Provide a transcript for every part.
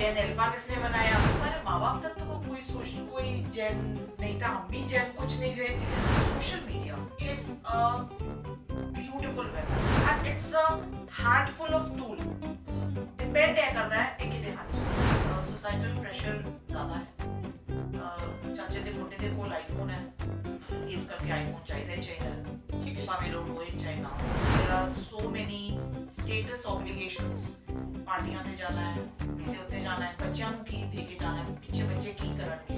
जेन alpha किसने बनाया? हमारे माँ बाप तक तो कोई जेन नहीं था, हम भी जेन कुछ नहीं थे. Social media is a beautiful weapon and it's a handful of tool. Depend है करता है एक किते हाथ च. सोसाइटल प्रेशर ज्यादा है. चाचे दे मुंडे दे कोल आईफोन है, इस करके आईफोन चाहिए ही चाहिए. भावे लोग हो ही चाहिए ना. There are so many status obligations. पार्टियां ते जाना है, किते उत्ते जाना है, बच्चों ਨੂੰ ਕੀ ਦੇ ਕੇ ਜਾਣਾ ਹੈ, ਪਿੱਛੇ ਬੱਚੇ ਕੀ ਕਰਨਗੇ,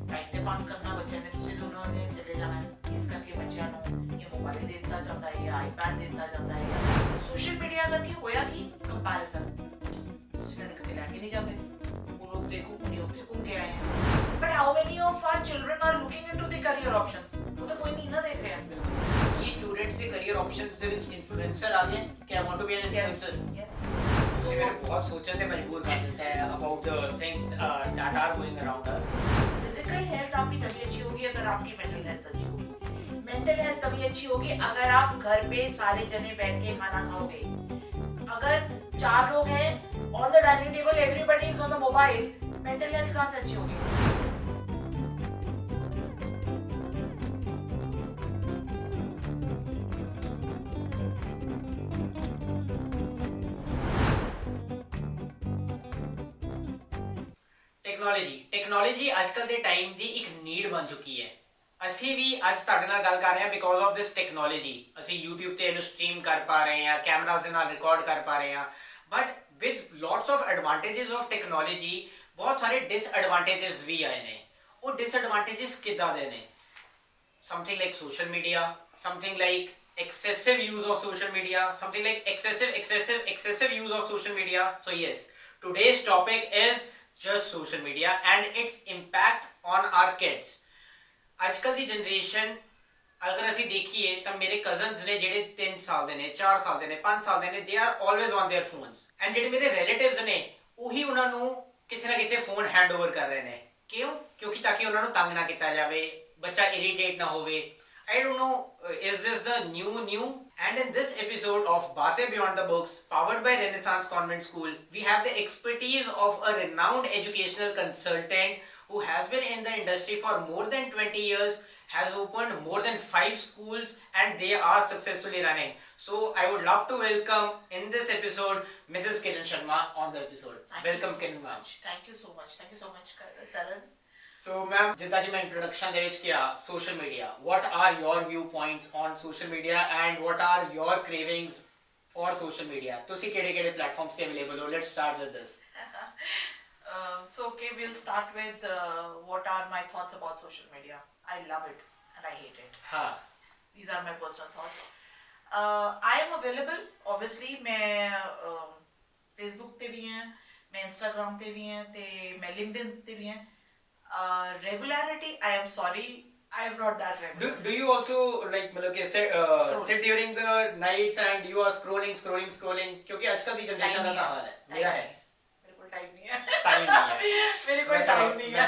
ਟਾਈਮ ਤੇ ਪਾਸ ਕਰਨਾ ਬੱਚਿਆਂ ਨੇ, ਤੁਸੀਂ ਦੋਨੋਂ ਨੇ ਚਲੇ ਜਾਣਾ ਹੈ. ਇਸ ਕਰਕੇ ਬੱਚਿਆਂ ਨੂੰ ਇਹ ਮੋਬਾਈਲ ਦੇ ਦਿੱਤਾ ਜਾਂਦਾ ਹੈ ਜਾਂ ਆਈਪੈਡ ਦੇ ਦਿੱਤਾ ਜਾਂਦਾ ਹੈ. ਸੋਸ਼ਲ ਮੀਡੀਆ ਕਰਕੇ ਹੋਇਆ ਕੀ ਕੰਪੈਰੀਜ਼ਨ. ਤੁਸੀਂ ਮੈਨੂੰ ਕਿਤੇ ਲੈ ਕੇ ਨਹੀਂ ਜਾਂਦੇ, ਉਹ ਲੋਕ ਦੇਖੋ ਕਿ ਉੱਥੇ ਘੁੰਮ ਕੇ ਆਏ हैं. But how many of our children are looking into the career options? वो तो कोई नहीं ना देख रहे हैं. ये स्टूडेंट्स के करियर ऑप्शंस ਦੇ ਵਿੱਚ ਇਨਫਲੂਐਂਸਰ ਆ ਗਏ ਕਿ I want to be an influencer. Yes. ਤੁਸੀਂ ਮੈਨੂੰ ਬਹੁਤ ਸੋਚਣ ਤੇ ਮਜਬੂਰ ਕਰ ਦਿੱਤਾ ਹੈ about the things that are going around us. Physical health आपकी तभी अच्छी होगी अगर आपकी mental health अच्छी होगी. Mental health तभी अच्छी होगी अगर आप घर पे सारे जने बैठ के खाना खाओगे. अगर 4 लोग हैं on the dining table, everybody is on the mobile, mental health कहाँ से अच्छी होगी? ਟੈਕਨੋਲੋਜੀ ਅੱਜਕੱਲ ਦੇ ਟਾਈਮ ਦੀ ਇੱਕ ਨੀਡ ਬਣ ਚੁੱਕੀ ਹੈ. ਅਸੀਂ ਵੀ ਅੱਜ ਤੁਹਾਡੇ ਨਾਲ ਗੱਲ ਕਰ ਰਹੇ ਹਾਂ ਬਿਕੋਜ਼ ਆਫ ਦਿਸ ਟੈਕਨੋਲੋਜੀ. ਅਸੀਂ YouTube ਤੇ ਇਹਨੂੰ ਸਟ੍ਰੀਮ ਕਰ ਪਾ ਰਹੇ ਹਾਂ, ਕੈਮਰਾਸ ਦੇ ਨਾਲ ਰਿਕਾਰਡ ਕਰ ਪਾ ਰਹੇ ਹਾਂ. But with lots of advantages of technology ਬਹੁਤ ਸਾਰੇ ਡਿਸਐਡਵਾਂਟੇजेस ਵੀ ਆਏ ਨੇ. ਉਹ ਡਿਸਐਡਵਾਂਟੇजेस ਕਿੱਦਾਂ ਦੇ ਨੇ? Something like social media, something like excessive use of social media, something like excessive use of social media. So yes, today's topic is just social media and its impact on our kids. ਅੱਜਕੱਲ ਦੀ generation ਅਗਰ ਅਸੀਂ ਦੇਖੀਏ ਤਾਂ ਮੇਰੇ cousins ਨੇ ਜਿਹੜੇ 3 ਸਾਲ ਦੇ ਨੇ, 4 ਸਾਲ ਦੇ ਨੇ, 5 ਸਾਲ ਦੇ ਨੇ, they are always on their phones. and ਜਿਹੜੇ ਮੇਰੇ ਰਿਲੇਟਿਵਸ ਨੇ ਉਹੀ ਉਹਨਾਂ ਨੂੰ ਕਿਤੇ ਨਾ ਕਿਤੇ ਫੋਨ ਹੈਂਡ ਓਵਰ ਕਰ ਰਹੇ ਨੇ. ਕਿਉਂ? ਕਿਉਂਕਿ ਤਾਂ ਕਿ ਉਹਨਾਂ ਨੂੰ ਤੰਗ ਨਾ ਕੀਤਾ ਜਾਵੇ, ਬੱਚਾ ਇਰੀਟੇਟ ਨਾ ਹੋਵੇ. I don't know, is this the new? And in this episode of Baatein Beyond the Books, powered by Renaissance Convent School, we have the expertise of a renowned educational consultant who has been in the industry for more than 20 years, has opened more than 5 schools, and they are successfully running. So I would love to welcome in this episode Mrs. Kiran Sharma on the episode. Welcome, Kiran ma'am. Thank you so much, Karan. So ma'am, ਜਿੱਦਾਂ ਕਿ ਮੈਂ introduction ਦੇ ਵਿੱਚ ਕਿਹਾ, social media, what are your viewpoints on social media and what are your cravings for social media? ਤੁਸੀਂ ਕਿਹੜੇ platforms ਤੇ available ਹੋ? Let's start with this. So okay, we'll start with what are my thoughts about social media. I love it and I hate it. हाँ. These are my personal thoughts. I am available, obviously. मैं Facebook ਤੇ ਵੀ ਹਾਂ, मैं Instagram ਤੇ ਵੀ ਹਾਂ, ਤੇ मैं LinkedIn ਤੇ ਵੀ ਹਾਂ. Regularity, I am sorry, I am not that regular. Do you also like मतलब कि sit during the nights and you are scrolling क्योंकि आजकल की जनरेशन का हाल है. मेरा है. मेरे को टाइम नहीं है. मेरे को टाइम नहीं है.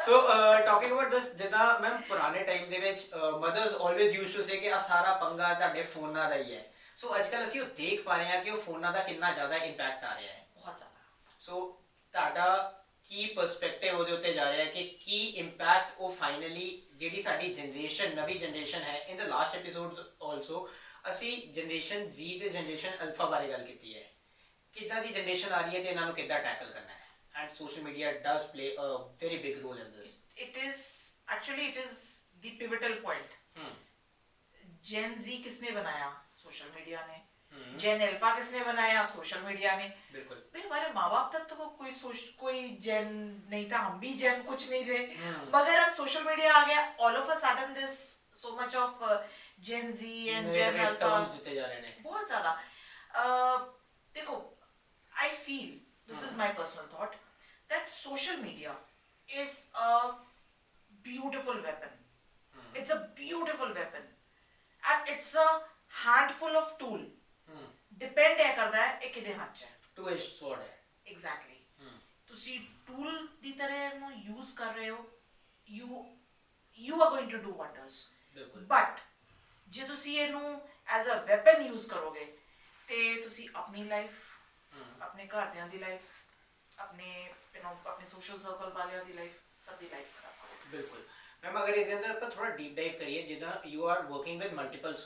So talking about this, ਜਿੱਦਾਂ ਮੈਂ ਪੁਰਾਣੇ ਟਾਈਮ ਦੇ ਵਿੱਚ mothers always used to say ਕਿ ਆ ਸਾਰਾ ਪੰਗਾ ਤੁਹਾਡੇ ਫੋਨਾਂ ਦਾ ਹੀ ਹੈ. So ਅੱਜਕੱਲ ਅਸੀਂ ਉਹ ਦੇਖ ਪਾ ਰਹੇ ਹਾਂ ਕਿ ਉਹ ਫੋਨਾਂ ਦਾ ਕਿੰਨਾ ਜ਼ਿਆਦਾ ਇੰਪੈਕਟ ਆ ਰਿਹਾ ਹੈ. ਬਹੁਤ ਜ਼ਿਆਦਾ. So ਤੁਹਾਡਾ ਕੀ ਪਰਸਪੈਕਟਿਵ ਉਹਦੇ ਉੱਤੇ ਜਾ ਰਿਹਾ ਹੈ ਕਿ ਕੀ ਇੰਪੈਕਟ ਉਹ ਫਾਈਨਲੀ ਜਿਹੜੀ ਸਾਡੀ ਜਨਰੇਸ਼ਨ, ਨਵੀਂ ਜਨਰੇਸ਼ਨ ਹੈ. ਇਨ ਦ ਲਾਸਟ ਐਪੀਸੋਡਸ ਆਲਸੋ ਅਸੀਂ ਜਨਰੇਸ਼ਨ Z ਤੇ ਜਨਰੇਸ਼ਨ ਅਲਫਾ ਬਾਰੇ ਗੱਲ ਕੀਤੀ ਹੈ. ਕਿੱਦਾਂ ਦੀ ਜਨਰੇਸ਼ਨ ਆ ਰਹੀ ਹੈ ਤੇ ਇਹਨਾਂ ਨੂੰ ਕਿੱਦਾਂ ਟੈਕਲ ਕਰਨਾ ਹੈ. And social media does play a very big role in this. It is the pivotal point. Gen Z किसने बनाया? सोशल मीडिया ने. जेन अल्फा किसने बनाया? सोशल मीडिया ने. बिल्कुल. भाई हमारे माँ बाप तक तो कोई जेन नहीं था, हम भी जेन कुछ नहीं थे. मगर अब सोशल मीडिया आ गया, all of a sudden this so much of Gen Z and Gen Alpha जितने जा रहे हैं बहुत ज्यादा. देखो, I feel, this is my personal thought, that social media is a beautiful weapon. It's a beautiful weapon and it's a handful of tool. Depend है करता है ਇਹ ਕਿਹਦੇ ਹੱਥ 'ਚ ਹੈ. two-edged sword ਹੈ. ਐਗਜ਼ੈਕਟਲੀ. ਤੁਸੀਂ ਟੂਲ ਦੀ ਤਰ੍ਹਾਂ ਇਹਨੂੰ ਯੂਜ਼ ਕਰ ਰਹੇ ਹੋ, you are going to do wonders. ਬਿਲਕੁਲ. ਬਟ ਜੇ ਤੁਸੀਂ ਇਹਨੂੰ ਐਜ਼ ਅ ਵੈਪਨ ਯੂਜ਼ ਕਰੋਗੇ ਤੇ ਤੁਸੀਂ ਆਪਣੀ ਲਾਈਫ, ਆਪਣੇ ਘਰਦਿਆਂ ਦੀ ਲਾਈਫ, अपने सोशल सर्कल वालियां दी लाइफ सब दी लाइफ खराब कर ਦਿੱਤੀ। ਬਿਲਕੁਲ ਮੈਮ, ਅਗਰ ਇਹਦੇ ਅੰਦਰ ਆਪਾਂ ਥੋੜਾ ਡੀਪ ਡਾਈਵ ਕਰੀਏ, ਜਿੱਦਾਂ you are working with multiple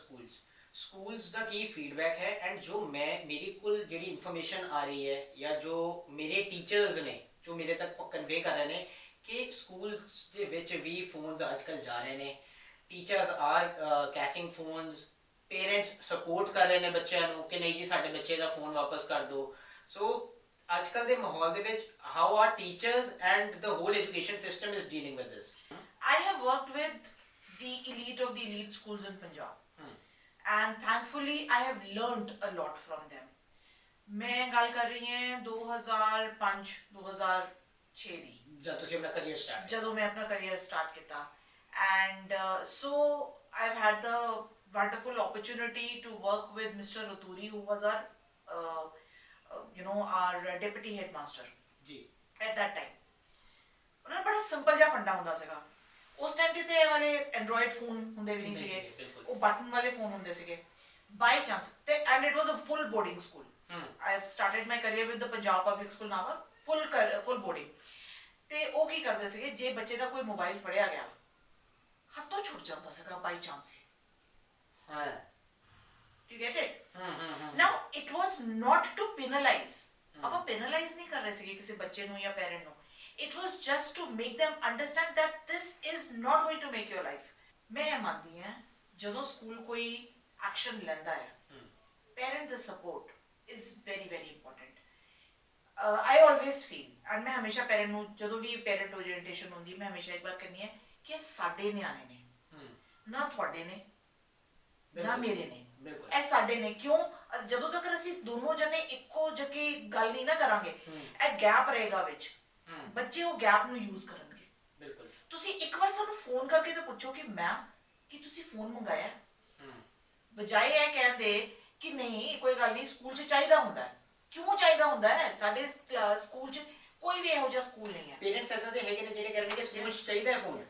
schools the Ki feedback ਹੈ, ਐਂਡ ਜੋ ਮੇਰੇ ਕੋਲ ਜਿਹੜੀ ਇਨਫੋਰਮੇਸ਼ਨ ਆ ਰਹੀ ਹੈ ਜਾਂ ਜੋ ਮੇਰੇ ਟੀਚਰਸ ਨੇ ਜੋ ਮੇਰੇ ਤੱਕ ਕਨਵੇ ਕਰ ਰਹੇ ਨੇ ਕਿ ਸਕੂਲਸ ਦੇ ਵਿੱਚ ਵੀ ਫੋਨਸ ਅੱਜ ਕੱਲ੍ਹ ਜਾ ਰਹੇ ਨੇ, teachers are catching phones, parents support ਕਰ ਰਹੇ ਨੇ ਬੱਚਿਆਂ ਨੂੰ ਕਿ ਨਹੀਂ ਜੀ ਸਾਡੇ ਬੱਚੇ ਦਾ ਫੋਨ ਵਾਪਸ ਕਰ ਦਿਓ। ਸੋ ਅੱਜ ਕੱਲ੍ਹ ਦੇ ਮਾਹੌਲ ਦੇ ਵਿੱਚ how are teachers and the hole education system is dealing with this? I have worked with the elite of the elite schools in Punjab, and thankfully I have learned a lot from them. मैं गल कर रही हैं 2005 2006 ਦੀ, ਜਦ ਤੁਸੀਂ ਆਪਣਾ career start ਜਦੋਂ ਮੈਂ ਆਪਣਾ ਕਰੀਅਰ ਸਟਾਰਟ ਕੀਤਾ, and so I've had the wonderful opportunity to work with Mr. Raturi, who was our deputy headmaster ਜੀ at that time. ਉਹਨਾਂ ਦਾ ਬੜਾ ਸਿੰਪਲ ਜਿਹਾ ਫੰਡਾ ਹੁੰਦਾ ਸੀਗਾ ਉਸ ਟਾਈਮ ਤੇ ਇਹ ਵਾਲੇ ਐਂਡਰੋਇਡ ਫੋਨ ਹੁੰਦੇ ਵੀ ਨਹੀਂ ਨਹੀਂ ਸੀਗੇ, ਸੀਗੇ, ਬਿਲਕੁਲ। ਉਹ ਬਟਨ ਵਾਲੇ ਫੋਨ ਹੁੰਦੇ ਸੀਗੇ ਬਾਈ ਚਾਂਸ ਤੇ, and it was a full boarding school. I have started my career with the Punjab Public School Nava, full boarding. ਤੇ ਉਹ ਕੀ ਕਰਦੇ ਸੀਗੇ, ਜੇ ਬੱਚੇ ਦਾ ਕੋਈ ਮੋਬਾਈਲ ਫੜਿਆ ਗਿਆ ਹੱਥੋਂ ਛੁੱਟ ਜਾਂਦਾ ਸੀਗਾ ਬਾਈ ਚਾਂਸ। ਹਾਂ You get it? Now it was not to penalize. ਆਪਾਂ penalize ਨਹੀਂ ਕਰ ਰਹੇ ਸੀਗੇ ਕਿਸੇ ਬੱਚੇ ਨੂੰ ਜਾਂ parent ਨੂੰ. It was just to make them understand that this is not going to make your life. ਮੈਂ ਇਹ ਮੰਨਦੀ ਹਾਂ ਜਦੋਂ ਸਕੂਲ ਕੋਈ ਐਕਸ਼ਨ ਲੈਂਦਾ ਹੈ, parent the support is very very important. I always feel, and ਮੈਂ ਹਮੇਸ਼ਾ parent ਨੂੰ ਜਦੋਂ ਵੀ parent orientation ਹੁੰਦੀ ਮੈਂ ਹਮੇਸ਼ਾ ਇੱਕ ਵਾਰ ਕਹਿੰਦੀ ਹਾਂ ਕਿ ਇਹ ਸਾਡੇ ਨਿਆਣੇ ਨੇ, ਨਾ ਤੁਹਾਡੇ ਨੇ ਨਾ ਮੇਰੇ ਨੇ, ਇਹ ਸਾਡੇ ਨੇ। ਕਿਉਂ? ਜਦੋਂ ਤੱਕ ਅਸੀਂ ਦੋਨੋਂ ਜਣੇ ਇੱਕੋ ਜਿਹੀ ਗੱਲ ਨਹੀਂ ਨਾ ਕਰਾਂਗੇ, ਇਹ ਗੈਪ ਰਹੇਗਾ ਵਿੱਚ, ਬੱਚੇ ਉਹ ਗੈਪ ਨੂੰ ਯੂਜ਼ ਕਰਨਗੇ। ਬਿਲਕੁਲ। ਤੁਸੀਂ ਇੱਕ ਵਾਰ ਸਾਨੂੰ ਫੋਨ ਕਰਕੇ ਤਾਂ ਪੁੱਛੋ ਕਿ ਮੈਮ ਕੀ ਤੁਸੀਂ ਫੋਨ ਮੰਗਾਇਆ, ਬਜਾਏ ਇਹ ਕਹਿੰਦੇ ਕਿ ਨਹੀਂ ਕੋਈ ਗੱਲ ਨਹੀਂ ਸਕੂਲ 'ਚ ਚਾਹੀਦਾ ਹੁੰਦਾ ਹੈ। ਕਿਉਂ ਚਾਹੀਦਾ ਹੁੰਦਾ ਹੈ? ਸਾਡੇ ਸਕੂਲ 'ਚ ਕੋਈ ਵੀ ਇਹੋ ਜਿਹਾ ਸਕੂਲ ਨਹੀਂ ਹੈ। ਪੇਰੈਂਟਸ ਇਦਾਂ ਦੇ ਹੈਗੇ ਨੇ ਜਿਹੜੇ ਕਹਿੰਦੇ ਕਿ ਸਕੂਲ 'ਚ ਚਾਹੀਦਾ ਹੈ phone.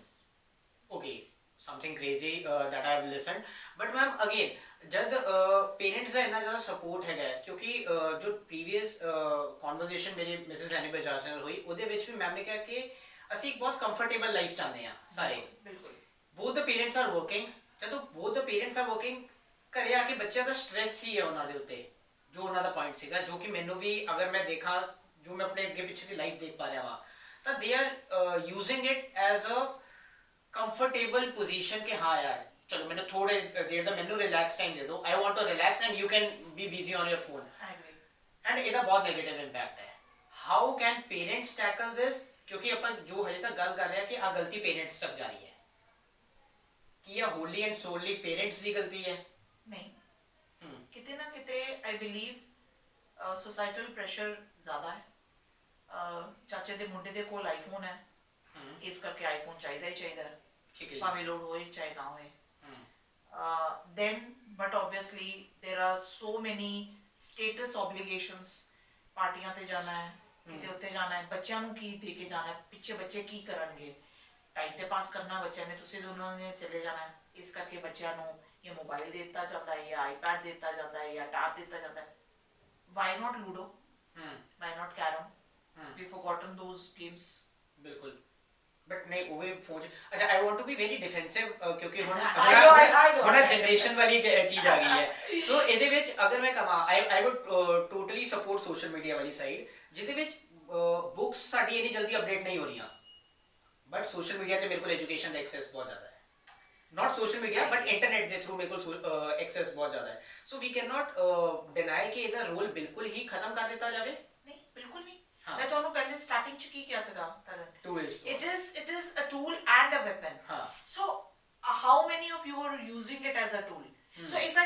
Okay, something crazy that I have listened, but ma'am again ਜਦ ਪੇਰੈਂਟਸ ਦਾ ਇੰਨਾ ਜ਼ਿਆਦਾ ਸਪੋਰਟ ਹੈਗਾ, ਕਿਉਂਕਿ ਜੋ ਪ੍ਰੀਵੀਅਸ ਕਨਵਰਸੇਸ਼ਨ ਮੇਰੀ ਮਿਸਿਸ ਐਨੀ ਬਜਾਜ ਨਾਲ ਹੋਈ ਉਹਦੇ ਵਿੱਚ ਵੀ ਮੈਮ ਨੇ ਕਿਹਾ ਕਿ ਅਸੀਂ ਇੱਕ ਬਹੁਤ ਕੰਫਰਟੇਬਲ ਲਾਈਫ ਚਾਹੁੰਦੇ ਹਾਂ ਸਾਰੇ। ਬਿਲਕੁਲ। ਬੋਥ ਦ ਪੇਰੈਂਟਸ ਆਰ ਵਰਕਿੰਗ, ਜਦੋਂ ਬੋਥ ਦ ਪੇਰੈਂਟਸ ਆਰ ਵਰਕਿੰਗ, ਘਰੇ ਆ ਕੇ ਬੱਚਿਆਂ ਦਾ ਸਟ੍ਰੈਸ ਹੀ ਹੈ ਉਹਨਾਂ ਦੇ ਉੱਤੇ, ਜੋ ਉਹਨਾਂ ਦਾ ਪੁਆਇੰਟ ਸੀਗਾ, ਜੋ ਕਿ ਮੈਨੂੰ ਵੀ ਅਗਰ ਮੈਂ ਦੇਖਾਂ, ਜੋ ਮੈਂ ਆਪਣੇ ਅੱਗੇ ਪਿੱਛੇ ਦੀ ਲਾਈਫ ਦੇਖ ਪਾ ਰਿਹਾ ਵਾਂ, ਤਾਂ they are using it as a comfortable position ਕਿ ਹਾਂ ਯਾਰ ਚਲੋ ਮੈਨੂੰ ਥੋੜੇ ਦੇਰ ਦਾ ਮੈਨੂੰ ਰਿਲੈਕਸ ਟਾਈਮ ਦੇ ਦਿਓ, I want to relax and you can be busy on your phone. And ਇਹਦਾ ਬਹੁਤ ਨੈਗੇਟਿਵ ਇੰਪੈਕਟ ਹੈ। How can parents tackle this? ਕਿਉਂਕਿ ਆਪਾਂ ਜੋ ਹਜੇ ਤੱਕ ਗੱਲ ਕਰ ਰਹੇ ਹਾਂ ਕਿ ਆ ਗਲਤੀ ਪੇਰੈਂਟਸ ਤੱਕ ਜਾ ਰਹੀ ਹੈ, ਕੀ ਇਹ ਹੋਲੀ ਐਂਡ ਸੋਲੀ ਪੇਰੈਂਟਸ ਦੀ ਗਲਤੀ ਹੈ? ਨਹੀਂ, ਕਿਤੇ ਨਾ ਕਿਤੇ ਆਈ ਬਿਲੀਵ ਸੋਸਾਇਟਲ ਪ੍ਰੈਸ਼ਰ ਜ਼ਿਆਦਾ ਹੈ। ਚਾਚੇ ਦੇ ਮੁੰਡੇ ਦੇ ਕੋਲ ਆਈਫੋਨ ਹੈ, ਇਸ ਕਰਕੇ ਆਈਫੋਨ ਚਾਹੀਦਾ ਹੀ ਚਾਹੀਦਾ ਹੈ, ਭਾਵੇਂ ਲੋੜ ਹੋਏ ਚਾਹੇ ਨਾ ਹੋਏ। then but obviously there are so many status obligations, ਪਾਰਟੀਆਂ ਤੇ ਜਾਣਾ ਹੈ, ਕਿਤੇ ਉੱਤੇ ਜਾਣਾ ਹੈ, ਬੱਚਿਆਂ ਨੂੰ ਕੀ ਦੇ ਕੇ ਜਾਣਾ ਹੈ, ਪਿੱਛੇ ਬੱਚੇ ਕੀ ਕਰਨਗੇ, ਟਾਈਮ ਤੇ ਪਾਸ ਕਰਨਾ ਬੱਚਿਆਂ ਨੇ, ਤੁਸੀਂ ਦੋਨੋਂ ਨੇ ਚਲੇ ਜਾਣਾ ਹੈ, ਇਸ ਕਰਕੇ ਬੱਚਿਆਂ ਨੂੰ ਜਾਂ ਮੋਬਾਈਲ ਦੇ ਦਿੱਤਾ ਜਾਂਦਾ ਹੈ ਜਾਂ ਆਈਪੈਡ ਦੇ ਦਿੱਤਾ ਜਾਂਦਾ ਹੈ ਜਾਂ ਟੈਬ ਦਿੱਤਾ ਜਾਂਦਾ ਹੈ। why not ludo, why not carom, we've forgotten those games. ਬਿਲਕੁਲ, ਬਟ ਨਹੀਂ ਉਹ ਵੀ ਫੋਨ 'ਚ। ਅੱਛਾ, I want to be very defensive ਕਿਉਂਕਿ ਹੁਣ ਜਨਰੇਸ਼ਨ ਵਾਲੀ ਚੀਜ਼ ਆ ਗਈ ਹੈ। ਸੋ ਇਹਦੇ ਵਿੱਚ ਅਗਰ ਮੈਂ ਕਹਾਂ ਆਈ wood totally support social media ਵਾਲੀ ਸਾਈਡ, ਜਿਹਦੇ ਵਿੱਚ ਬੁੱਕਸ ਸਾਡੀ ਇੰਨੀ ਜਲਦੀ ਅਪਡੇਟ ਨਹੀਂ ਹੋ ਰਹੀਆਂ, ਬਟ ਸੋਸ਼ਲ ਮੀਡੀਆ ਤੇ ਮੇਰੇ ਕੋਲ ਐਜੂਕੇਸ਼ਨ ਦਾ ਐਕਸੈਸ ਬਹੁਤ ਜ਼ਿਆਦਾ ਹੈ। not social media but internet ਦੇ through ਮੇਰੇ ਕੋਲ ਐਕਸੈਸ ਬਹੁਤ ਜ਼ਿਆਦਾ ਹੈ। ਸੋ ਵੀ ਕੈਨ ਨਾਟ ਡਿਨਾਈ ਕਿ ਇਹਦਾ ਰੋਲ ਬਿਲਕੁਲ ਹੀ ਖਤਮ ਕਰ ਦਿੱਤਾ ਜਾਵੇ। ਨਹੀਂ, ਬਿਲਕੁਲ ਨਹੀਂ। ਮੈਂ ਤੁਹਾਨੂੰ ਪਹਿਲੇ ਸਟਾਰਟਿੰਗ ਚ ਕੀ ਕਿਹਾ ਸੀਗਾ Tarn, it is a tool and a weapon. So how many of you are using it as a tool? So if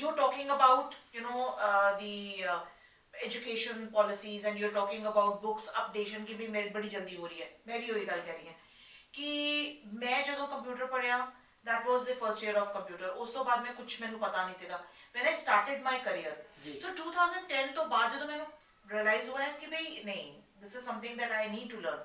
you're talking about the education policies and you're talking about books updation की भी मेरी बड़ी जल्दी हो रही है, मैं भी वही गल कर रही हूँ कि मैं जो कंप्यूटर पढ़िया that was the first year of computer, उस तो बाद में कुछ मैंने पता नहीं सीगा when I started my career. So 2010 तो बाद जो मैंने realize हुआ है कि भाई नहीं, this is something that I need to learn.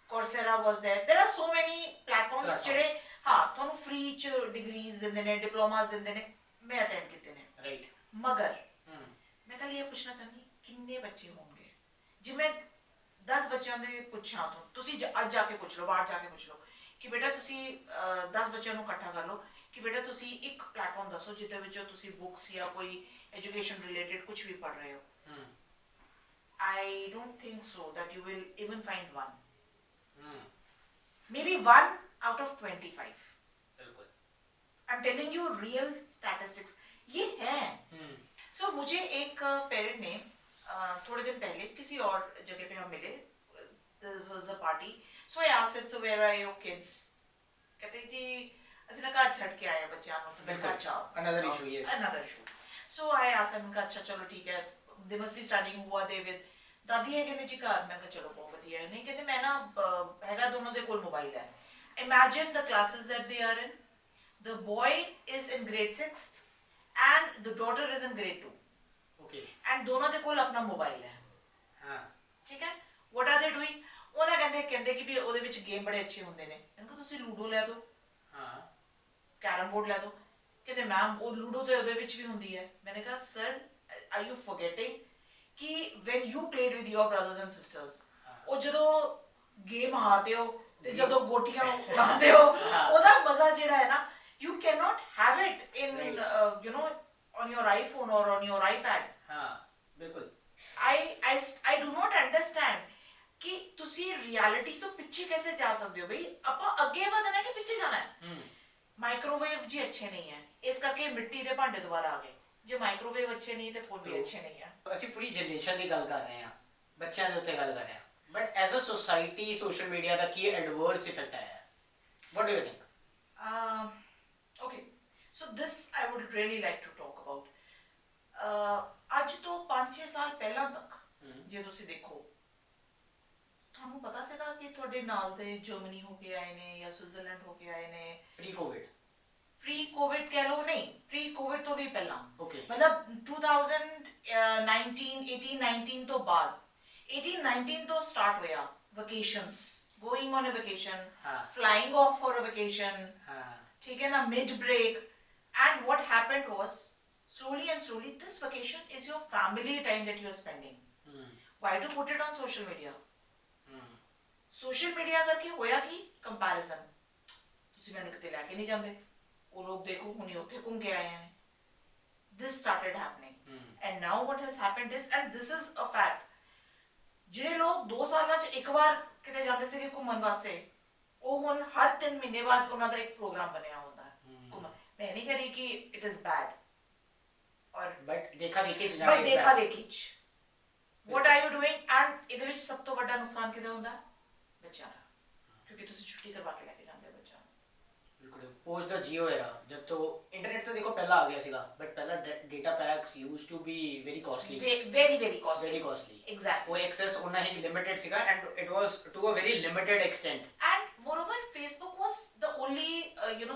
Coursera was there are so many platforms ਜਿਹੜੇ हाँ ਤੁਹਾਨੂੰ free ਚ degrees ਦਿੰਦੇ ਨੇ, diplomas ਦਿੰਦੇ ਨੇ, मैं attend ਕੀਤੇ ਨੇ, right? ਮਗਰ मैं कल ये पूछना चाहती किन्ने बच्चे होंगे, जी मैं 10 ਬੱਚਿਆਂ ਦੇ ਪੁੱਛਾਂ ਤੁਸੀਂ ਅੱਜ ਜਾ ਕੇ ਪੁੱਛ ਲਓ, ਬਾਹਰ ਜਾ ਕੇ ਪੁੱਛ ਲਓ ਕਿ ਬੇਟਾ ਤੁਸੀਂ 10 ਬੱਚਿਆਂ ਨੂੰ ਇਕੱਠਾ ਕਰ ਲਓ ਕਿ ਬੇਟਾ ਤੁਸੀਂ ਇੱਕ ਪਲੇਟਫਾਰਮ ਦੱਸੋ ਜਿਹਦੇ ਵਿੱਚੋਂ ਤੁਸੀਂ ਬੁੱਕਸ ਜਾਂ ਕੋਈ ਐਜੂਕੇਸ਼ਨ ਰਿਲੇਟਡ ਕੁਝ ਵੀ ਪੜ੍ਹ ਰਹੇ ਹੋ। I don't think so that you will even find one. Maybe 1 out of 25. बिल्कुल। I'm telling you real statistics. ये है। So मुझे एक पेरेंट ने थोड़े दिन पहले किसी और जगह पे हम मिले, there was a party, so I asked them, so where are your kids? कहते जी ਅਸੀਂ ਨਾ ਘਰ ਛੱਡ ਕੇ ਆਏ ਬੱਚਿਆਂ ਨੂੰ, ਤੇ ਮੈਂ ਕਿਹਾ ਅੱਛਾ, another issue, yes, another issue. So I asked them, ਮੈਂ ਅੱਛਾ ਚਲੋ ਠੀਕ ਹੈ, they must be studying, who are they with? ਦਾਦੀ ਹੈਗੇ ਨੇ ਜੀ ਘਰ। ਮੈਂ ਕਿਹਾ ਚਲੋ ਬਹੁਤ ਵਧੀਆ ਹੈ। ਨਹੀਂ ਕਹਿੰਦੇ ਮੈਂ ਨਾ ਹੈਗਾ ਦੋਨੋਂ ਦੇ ਕੋਲ ਮੋਬਾਈਲ ਹੈ। Imagine the classes that they are in. The boy is in grade 6th and the daughter is in grade 2. Okay. And ਦੋਨੋਂ ਦੇ ਕੋਲ ਆਪਣਾ ਮੋਬਾਈਲ ਹੈ। ਹਾਂ ਠੀਕ ਹੈ। What are they doing? ਉਹਨਾਂ ਕਹਿੰਦੇ ਕਿ ਵੀ ਉਹਦੇ ਵਿੱਚ ਗੇਮ ਬੜੇ ਅੱਛੇ ਹੁੰਦੇ ਨੇ। ਇਹਨਾਂ ਨੂੰ ਤੁਸੀਂ ਲੂਡੋ ਲੈ ਦਿਓ, ਹਾਂ ਕੈਰਮ ਬੋਰਡ ਲੈ ਦਿਓ। ਕਹਿੰਦੇ ਮੈਮ ਉਹ ਲੂਡੋ ਤੇ ਉਹਦੇ ਵਿੱਚ ਵੀ ਹੁੰਦੀ ਹੈ। ਮੈंने कहा ਸਰ are you forgetting ਕਿ when you played with your brothers and sisters, ਉਹ ਜਦੋਂ ਗੇਮ ਹਾਰਦੇ ਹੋ ਤੇ ਜਦੋਂ ਗੋਟੀਆਂ ਉਡਾਉਂਦੇ ਹੋ, ਉਹਦਾ ਮਜ਼ਾ ਜਿਹੜਾ ਹੈ ਨਾ, you cannot have it in you know on your iPhone or on your iPad. ਹਾਂ ਬਿਲਕੁਲ। I do not understand ਕਿ ਤੁਸੀਂ ਰਿਐਲਿਟੀ ਤੋਂ ਪਿੱਛੇ कैसे ਜਾ ਸਕਦੇ ਹੋ। ਬਈ ਆਪਾਂ ਅੱਗੇ ਵਧਣਾ ਕਿ ਪਿੱਛੇ ਜਾਣਾ ਹੈ। ਮਾਈਕ੍ਰੋਵੇਵ ਜੀ ਅੱਛੇ ਨਹੀਂ ਹੈ, ਇਸ ਕਰਕੇ ਮਿੱਟੀ ਦੇ ਭਾਂਡੇ ਦੁਬਾਰਾ ਆ ਗਏ। ਜੇ ਮਾਈਕ੍ਰੋਵੇਵ ਅੱਛੇ ਨਹੀਂ ਤੇ ਫੋਨ ਵੀ ਅੱਛੇ ਨਹੀਂ ਹੈ। ਅਸੀਂ ਪੂਰੀ ਜਨਰੇਸ਼ਨ ਦੀ ਗੱਲ ਕਰ ਰਹੇ ਹਾਂ, ਬੱਚਿਆਂ ਦੇ ਉੱਤੇ ਗੱਲ ਕਰ ਰਹੇ ਹਾਂ, but as a society social media ਦਾ ਕੀ ਐਡਵਰਸ ਇਫੈਕਟ ਆਇਆ ਹੈ? What do you think? Okay, so this I would really like to talk about. ਅੱਜ ਤੋਂ 5-6 ਸਾਲ ਪਹਿਲਾਂ ਤੱਕ ਜੇ ਤੁਸੀਂ ਦੇਖੋ, ਤੁਹਾਨੂੰ ਪਤਾ ਸੀਗਾ ਕਿ ਤੁਹਾਡੇ ਨਾਲ ਦੇ ਜਰਮਨੀ ਹੋ ਕੇ ਆਏ ਨੇ ਜਾਂ ਸਵਿਟਜ਼ਰਲੈਂਡ ਹੋ ਕੇ ਆਏ ਨੇ? ਪ੍ਰੀ ਕੋਵਿਡ ਕਹਿ ਲਓ, ਨਹੀਂ ਪ੍ਰੀ ਕੋਵਿਡ ਤੋਂ ਵੀ ਪਹਿਲਾਂ। Okay. ਮਤਲਬ 2018-19 ਤੋਂ ਬਾਅਦ, 18-19 ਤੋਂ ਸਟਾਰਟ ਹੋਇਆ vacations, going on a vacation, flying off for a vacation, ਠੀਕ ਹੈ ਨਾ, mid break, and what happened was slowly and slowly this vacation is your family time that you are spending. Why to put it on social media? social media ਕਰਕੇ ਹੋਇਆ ਕੀ? Comparison. ਤੁਸੀਂ ਮੈਨੂੰ ਕਿਤੇ ਲੈ ਕੇ ਨਹੀਂ ਜਾਂਦੇ, ਉਹ ਲੋਕ ਦੇਖੋ ਹੁਣੇ ਉੱਥੇ ਘੁੰਮ ਕੇ ਆਏ ਨੇ। this started happening. And now what has happened is, and this is a fact, ਜਿਹੜੇ ਲੋਕ 2 ਸਾਲਾਂ 'ਚ ਇੱਕ ਵਾਰ ਕਿਤੇ ਜਾਂਦੇ ਸੀਗੇ ਘੁੰਮਣ ਵਾਸਤੇ, ਉਹ ਹੁਣ ਹਰ 3 ਮਹੀਨੇ ਬਾਅਦ ਉਹਨਾਂ ਦਾ ਇੱਕ ਪ੍ਰੋਗਰਾਮ ਬਣਿਆ ਹੁੰਦਾ ਹੈ ਘੁੰਮਣ। ਮੈਂ ਨਹੀਂ ਕਹਿ ਰਹੀ ਕਿ ਇਟ ਇਜ਼ ਬੈਡ, ਔਰ ਬਟ ਦੇਖਾ ਦੇਖੀ ਚ ਬਟ ਦੇਖਾ ਦੇਖੀ ਚ what are you doing? and ਇਹਦੇ ਵਿੱਚ ਸਭ ਤੋਂ ਵੱਡਾ ਨੁਕਸਾਨ ਕਿਹਦਾ ਹੁੰਦਾ? ਬੱਚਿਆਂ ਦਾ, ਕਿਉਂਕਿ ਤੁਸੀਂ ਛੁੱਟੀ ਕਰਵਾ ਕੇ ਲੈ ਕੇ ਜਾਂਦੇ ਹੋ ਬੱਚਿਆਂ ਨੂੰ। ਬਿਲਕੁਲ। ਪੋਸਟ ਦਾ ਜੀਓ era, ਜਦ ਤੋਂ ਇੰਟਰਨੈਟ ਤਾਂ ਦੇਖੋ ਪਹਿਲਾਂ ਆ ਗਿਆ ਸੀਗਾ, ਬਟ ਪਹਿਲਾਂ data packs use to be very costly, very costly, very costly. exactly. ਉਹ ਐਕਸੈਸ ਉਹਨਾਂ ਹੀ ਲਿਮਿਟਡ ਸੀਗਾ, and it was to a very limited extent. And moreover, Facebook was the only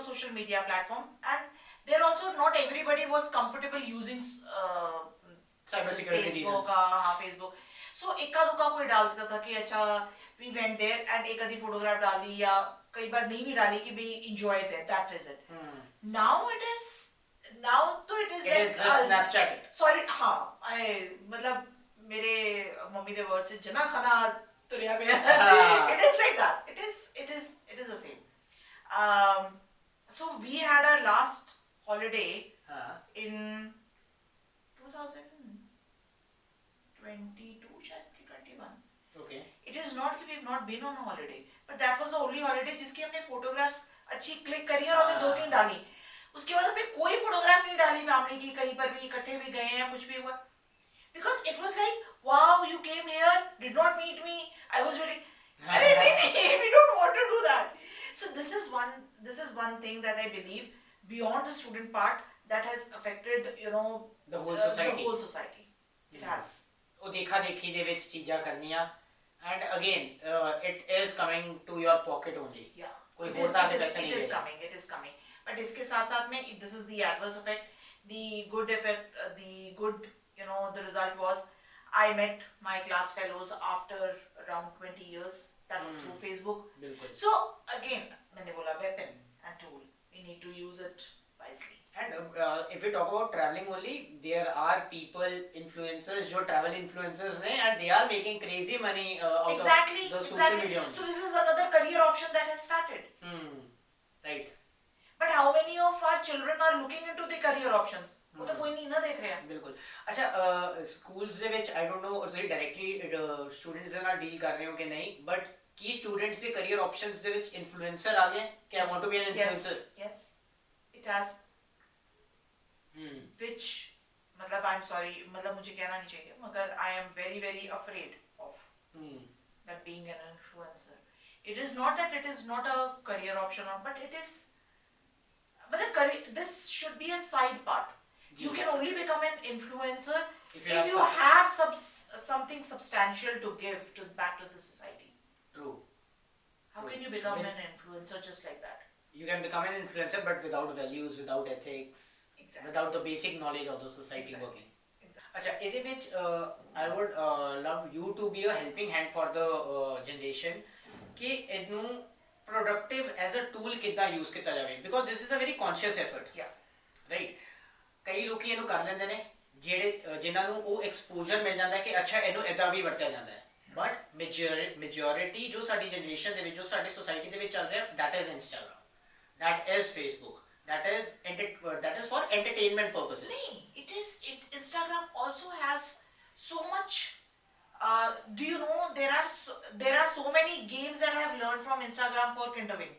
social media platform, and there also not everybody was comfortable using Cyber security Facebook. reasons. हाँ, Facebook. So इक्का दुक्का कोई डाल देता था कि अच्छा we went there, and एक आधी फोटोग्राफ डाल दी, या कई बार नहीं भी डाली कि we enjoyed it, that is it. Now it is like Snapchat it. sorry, हाँ, मतलब मेरे मम्मी दे वर्ड से जना खाना तुरिया पे it is like that. It is the same. So we had our last holiday in 2022 शायद कि 21. Okay. It is not कि we have not been on a holiday, but that was the only holiday जिसकी हमने photographs अच्छी click करी और हमने 2-3 डाली। उसके बाद हमने कोई फोटोग्राफ नहीं डाली फैमिली की, कहीं पर भी इकट्ठे भी गए हैं कुछ भी हुआ, because it was like wow, you came here, did not meet me, I was waiting. अरे नहीं, we don't want to do that. So this is one thing that I believe beyond the student part that has affected The whole society. The whole society. It has. ਉਹ ਦੇਖਾ ਦੇਖੀ ਦੇ ਵਿੱਚ ਚੀਜ਼ਾਂ ਕਰਨੀਆਂ, and again it is coming to your pocket only. Yeah. ਕੋਈ ਹੋਰ ਤਾਂ ਦੇ ਪੈਸੇ It ਨਹੀਂ is ਦੇਗਾ. coming. It is coming. But इसके साथ साथ में this is the adverse effect. The good effect, the result was I met my class fellows after around 20 years. That was through Facebook. बिल्कुल. So again, मैंने बोला weapon and tool. We need to use it wisely. And if we talk about traveling only, there are people, influencers, जो travel influencers ने, and they are making crazy money out Exactly, of the social exactly. media only. So this is another career option that has started. Right. But how many of our children are looking into the career options? वो तो कोई नहीं ना देख रहा है. बिल्कुल. अच्छा, schools ਦੇ ਵਿੱਚ I don't know ਤੁਸੀਂ directly students ਦੇ ਨਾਲ deal कर रहे हो कि नहीं, but ਕੀ students ਦੇ career options ਦੇ ਵਿੱਚ influencer आ गए कि I want to be an influencer? Yes, it has. Which मतलब I'm sorry, मतलब मुझे कहना नहीं चाहिए, मगर I am very very afraid of that being an influencer. It is not that it is not a career option, but it is. This should be a side part. You can only become an influencer if you have something substantial to give back to the society. True. How can you become an influencer just like that? You can become an influencer but without values, without ethics, without the basic knowledge of the society working. अच्छा, ਇਹਦੇ ਵਿੱਚ I would love you to be a helping hand for the generation ਕਿ ਇਹਨੂੰ productive as a tool ਕਿੱਦਾਂ use ਕੀਤਾ ਜਾਵੇ, because this is a very conscious effort. Right. ਕਈ ਲੋਕੀ ਇਹਨੂੰ ਕਰ ਲੈਂਦੇ ਨੇ ਜਿਹੜੇ ਜਿਨ੍ਹਾਂ ਨੂੰ ਉਹ ਐਕਸਪੋਜ਼ਰ ਮਿਲ ਜਾਂਦਾ ਕਿ ਅੱਛਾ ਇਹਨੂੰ ਇਦਾਂ ਵੀ ਵਰਤਿਆ ਜਾਂਦਾ ਹੈ, ਬਟ ਮੈਜੋਰਿਟੀ ਜੋ ਸਾਡੀ ਜਨਰੇਸ਼ਨ ਦੇ ਵਿੱਚ, ਜੋ ਸਾਡੀ ਸੋਸਾਇਟੀ ਦੇ ਵਿੱਚ ਚੱਲ ਰਿਹਾ, that is Instagram, that is Facebook, that is for entertainment purposes. Instagram also has so much. Do you know there are so many games that I have learned from Instagram for Kinderwing.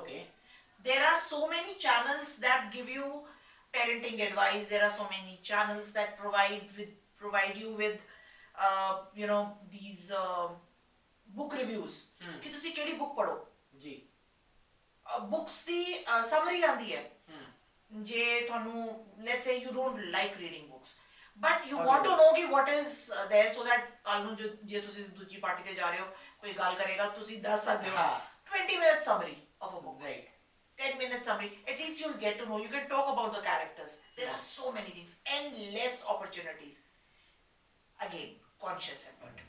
Okay. There are so many channels that give you parenting advice. There are so many channels that provide you with these book reviews. कि तुसी केड़ी book पढ़ो. जी. Books दी summary आंदी है. जे थानू, let's say you don't like reading books. But you want to know कि what is there, so that कल ਨੂੰ ਜੇ ਤੁਸੀਂ ਦੂਜੀ ਪਾਰਟੀ ਤੇ ਜਾ ਰਹੇ ਹੋ, ਕੋਈ ਗੱਲ ਕਰੇਗਾ, ਤੁਸੀਂ ਦੱਸ ਸਕਦੇ ਹੋ 20-minute summary of a book. Right. 10-minute summary. At least you'll get to know. You can talk about the characters. There are so many things, endless opportunities. Again, conscious effort.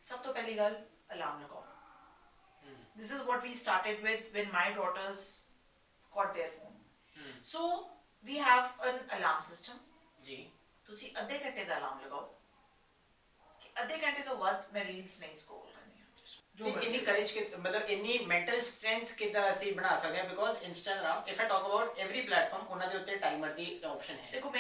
ਸਭ ਤੋਂ ਪਹਿਲੀ ਗੱਲ, alarm ਲਗਾਓ. This is what we started with when my daughters got their phone. So we have an alarm system. जी. ਤੁਸੀਂ ਅੱਧੇ ਘੰਟੇ ਦਾ alarm ਲਗਾਓ ਕਿ ਅੱਧੇ ਘੰਟੇ ਤੋਂ ਵੱਧ ਮੈਂ ਰੀਲਸ ਨਹੀਂ ਸਕਰੋਲ ਕਰਨੀ ਹੈ. ਇੰਨੀ ਕਰੇਜ ਕਿ ਮਤਲਬ ਇੰਨੀ ਮੈਂਟਲ ਸਟਰੈਂਥ ਕਿੱਦਾਂ ਅਸੀਂ ਬਣਾ ਸਕਦੇ ਹਾਂ, because Instagram, if I talk about every platform, ਉਹਨਾਂ ਦੇ ਉੱਤੇ ਟਾਈਮਰ ਦੀ ਆਪਸ਼ਨ ਹੈ. ਦੇਖੋ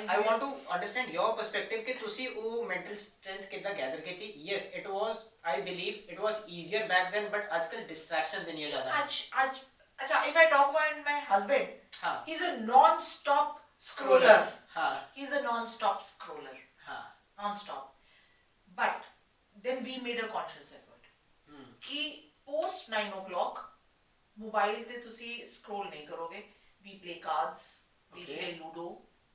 I want to understand your perspective ਕਿ ਤੁਸੀਂ ਉਹ ਮੈਂਟਲ ਸਟਰੈਂਥ ਕਿੱਦਾਂ ਗੈਦਰ ਕੀਤੀ. Yes, it was, I believe it was easier back then, but ਅੱਜਕੱਲ distractions ਇੰਨੀਆਂ ਜ਼ਿਆਦਾ ਅੱਜ ਅੱਛਾ, if I talk about my husband, he's a non-stop scroller. He's a non-stop scroller. Non-stop. But then we made a conscious effort कि post 9 o'clock mobile te tusi scroll nahi karoge. We play cards, we play Ludo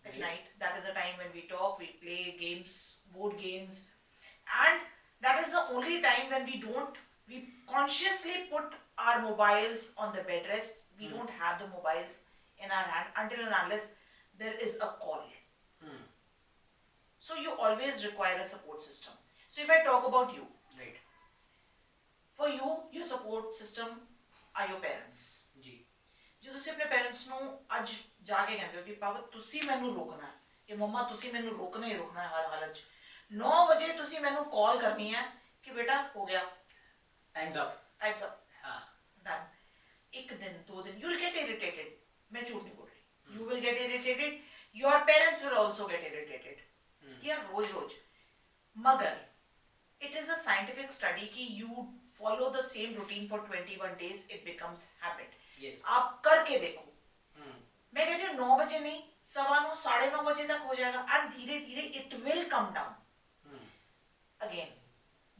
at night. That is the time when we talk, we play games, board games, and that is the only time when we consciously put our mobiles on the bed rest. We don't have the mobiles in our hand until and unless there is a call. So you always require a support system. So if I talk about you, right, for you, your support system are your parents. जी. जो तुसी अपने parents ਨੂੰ ਅੱਜ ਜਾ ਕੇ ਕਹਿੰਦੇ ਹੋ ਕਿ ਪਾਪਾ ਤੁਸੀਂ ਮੈਨੂੰ ਰੋਕਣਾ ਹੈ, ਕਿ ਮੰਮਾ ਤੁਸੀਂ ਮੈਨੂੰ ਰੋਕਣਾ ਹੀ ਰੋਕਣਾ ਹੈ ਹਰ ਹਾਲਤ 'ਚ, 9 ਵਜੇ ਤੁਸੀਂ ਮੈਨੂੰ ਕਾਲ ਕਰਨੀ ਹੈ ਕਿ ਬੇਟਾ ਹੋ ਗਿਆ, time's up. ਹਾਂ, done. ਇੱਕ ਦਿਨ 2 ਦਿਨ you will get irritated. मैं झूठ नहीं बोल रही. You will get irritated. Your parents will also get irritated. यार रोज मगर it is a scientific study कि you follow the same routine for 21 days, it becomes habit. Yes. आप करके देखो. मैं कहती हूँ 9 बजे नहीं, 9:15 9:30 बजे तक हो जाएगा, and धीरे धीरे it will come down. Again,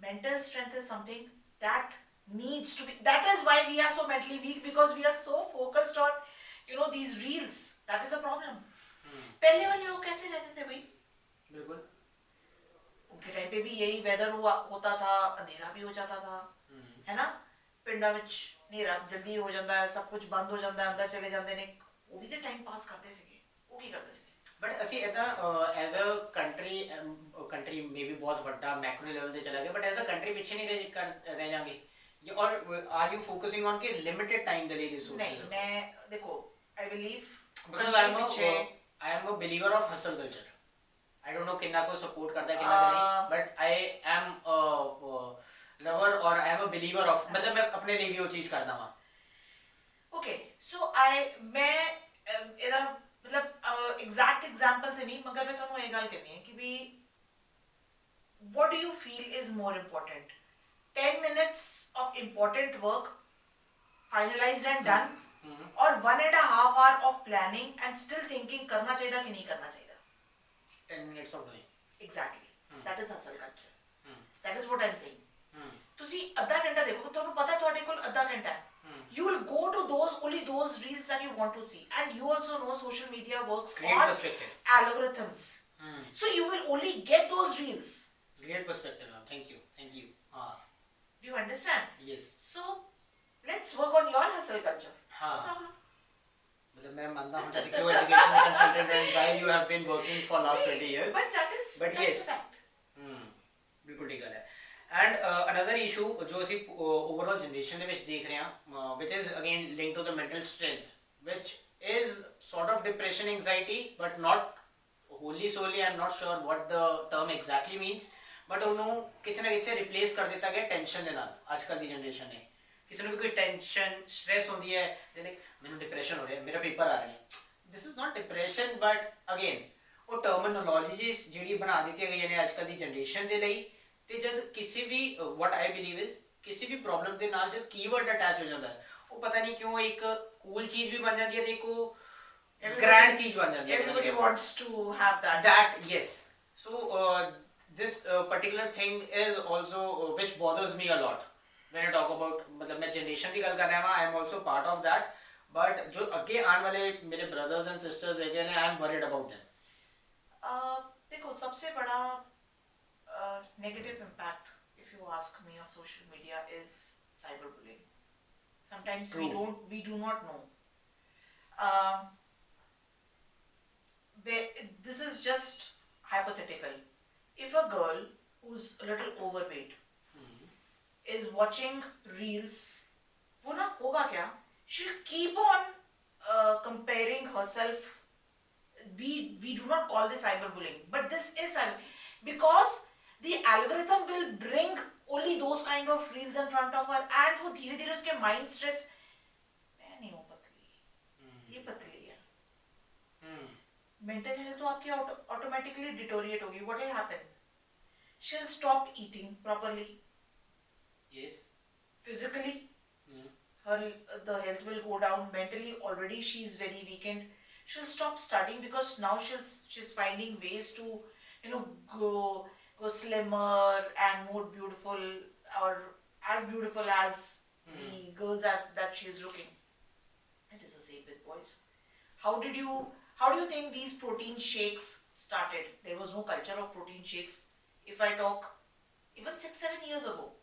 mental strength is something that needs to be. That is why we are so mentally weak, because we are so focused on these reels. That is a problem. पहले वाले लोग कैसे रहते थे भाई? बिल्कुल. उनके time पे भी यही वेदर होता था, अंधेरा भी हो जाता था, है ना? ਪਿੰਡਾਂ ਵਿੱਚ ਹਨੇਰਾ ਜਲਦੀ ਹੋ ਜਾਂਦਾ ਹੈ, ਸਭ ਕੁਝ ਬੰਦ ਹੋ ਜਾਂਦਾ ਹੈ, ਅੰਦਰ ਚਲੇ ਜਾਂਦੇ ਨੇ, ਉਹ ਵੀ ਤੇ ਟਾਈਮ ਪਾਸ ਕਰਦੇ ਸੀਗੇ. ਉਹ ਕੀ ਕਰਦੇ ਸੀ? ਬਟ ਅਸੀਂ ਇਦਾਂ ਐਜ਼ ਅ ਕੰਟਰੀ ਮੇਬੀ ਬਹੁਤ ਵੱਡਾ ਮੈਕਰੋ ਲੈਵਲ ਤੇ ਚਲਾ ਗਿਆ, ਬਟ ਐਜ਼ ਅ ਕੰਟਰੀ ਪਿੱਛੇ ਨਹੀਂ ਰਹਿ ਜਾਵਾਂਗੇ, ਔਰ ਆਰ ਯੂ ਫੋਕਸਿੰਗ ਔਨ ਕਿ ਲਿਮਿਟਡ ਟਾਈਮ ਦੇ ਲਈ ਰਿਸੋਰਸਸ? ਨਹੀਂ, ਮੈਂ ਦੇਖੋ I believe. because I am a believer of hustle culture. I don't know किन्ना को support करता है किन्ना को नहीं, but I am a lover or I am a believer of, मतलब मैं अपने लिए भी वो चीज करता हूँ. Okay, so मैं ਇਹਦਾ मतलब exact example ਤੇ ਨਹੀਂ ਮਗਰ ਮੈਂ ਤੁਹਾਨੂੰ ਇਹ ਗੱਲ ਕਰਨੀ ਹੈ ਕਿ ਵੀ what do you feel is more important? 10 minutes of important work finalized and done or 1.5 hour of planning and still thinking करना चाहिए कि नहीं करना चाहिए? 10 minutes of doing. Exactly. That is hustle culture. That is what I'm saying. ਤੁਸੀਂ ਅੱਧਾ ਘੰਟਾ ਦੇਖੋ ਤੁਹਾਨੂੰ ਪਤਾ ਤੁਹਾਡੇ ਕੋਲ ਅੱਧਾ ਘੰਟਾ ਹੈ. You will go to only those reels that you want to see, and you also know social media works Great on perspective. algorithms. So you will only get those reels. Great perspective, ma'am. Thank you. Thank you. Do you understand? Yes. So let's work on your hustle culture. हाँ. मतलब मैं मानता हूँ जैसे कि वो education consultant and while you have been working for last 20 years. But that is yes. a fact. बिल्कुल ठीक है. And another issue जो ਅਸੀਂ overall generation ਦੇ ਵਿੱਚ ਦੇਖ ਰਹੇ ਹਾਂ, which is again linked to the mental strength, which is sort of depression, anxiety, but not wholly solely. I'm not sure what the term exactly means, but ਉਹਨੂੰ ਕਿਤੇ ਨਾ ਕਿਤੇ replace ਕਰ ਦਿੱਤਾ ਗਿਆ tension ਦੇ ਨਾਲ. ਅੱਜ ਕੱਲ੍ਹ ਦੀ generation ਨੇ ਕਿਸੇ ਨੂੰ ਵੀ ਕੋਈ tension, stress ਹੁੰਦੀ ਹੈ, ਜਿਵੇਂ ਮੈਨੂੰ depression ਹੋ ਰਿਹਾ, ਮੇਰਾ ਪੇਪਰ ਆ ਰਿਹਾ ਹੈ. This is not depression, but again ਉਹ terminologies ਜਿਹੜੀ ਬਣਾ ਦਿੱਤੀਆਂ ਗਈਆਂ ਨੇ ਅੱਜ ਕੱਲ੍ਹ ਦੀ generation ਦੇ ਲਈ. ਤੇ ਜਦ ਕਿਸੇ ਵੀ what I believe is ਕਿਸੇ ਵੀ ਪ੍ਰੋਬਲਮ ਦੇ ਨਾਲ ਜਦ ਕੀਵਰਡ ਅਟੈਚ ਹੋ ਜਾਂਦਾ ਹੈ, ਉਹ ਪਤਾ ਨਹੀਂ ਕਿਉਂ ਇੱਕ ਕੂਲ ਚੀਜ਼ ਵੀ ਬਣ ਜਾਂਦੀ ਹੈ ਤੇ ਇੱਕ ਉਹ ਗ੍ਰੈਂਡ ਚੀਜ਼ ਬਣ ਜਾਂਦੀ ਹੈ. Everybody wants to have that. Yes. So this particular thing is also which bothers me a lot when I talk about, मतलब मैं जनरेशन ਦੀ ਗੱਲ ਕਰ ਰਿਹਾ ਹਾਂ, I am also part of that, but जो ਅੱਗੇ ਆਉਣ ਵਾਲੇ ਮੇਰੇ brothers and sisters ਹੈਗੇ ਨੇ, I am worried about them. देखो सबसे बड़ा negative impact, if you ask me, of social media is cyberbullying. Sometimes we do not know. This is just hypothetical. If a girl who's a little overweight is watching reels, वो ना होगा क्या? She'll keep on comparing herself. We do not call this cyberbullying, but this is because the algorithm will bring only those kind of reels in front of her, and वो धीरे धीरे उसके mind stress, मैं नहीं हूँ पतली, ये पतली है, mental health तो आपकी automatically deteriorate होगी. What will happen? She'll stop eating properly. Yes. Physically, the health will go down. Mentally, already she's very weakened. She'll stop studying because now she's finding ways to go slimmer and more beautiful, or as beautiful as the girls that she's looking. It is the same with boys. How do you think these protein shakes started? There was no culture of protein shakes. If I talk even 6-7 years ago,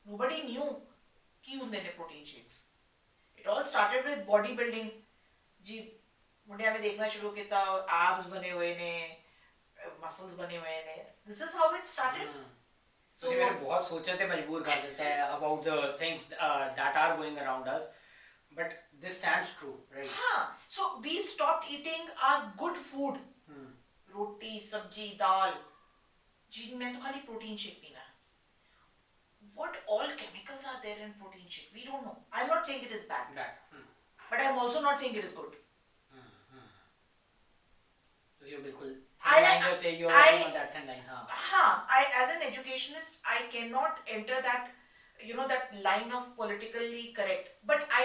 nobody knew ki hunde ne protein shakes. It all started with bodybuilding. जी मुंडिया ने देखना शुरू किया, abs बने हुए ने, muscles बने हुए ने. This is how it started. So मेरे बहुत सोचने पे मजबूर कर देता है about the things that are going around us, but this stands true, right? हाँ, so we stopped eating our good food. रोटी, सब्जी, दाल. जी मैं तो खाली protein shake पीना है. What all chemicals are there in protein shake? We don't know. I'm not saying it is bad. But I'm also not saying it is good. So you बिल्कुल you're on that thin line. हाँ, as an educationist, I cannot enter that, that line of politically correct. But I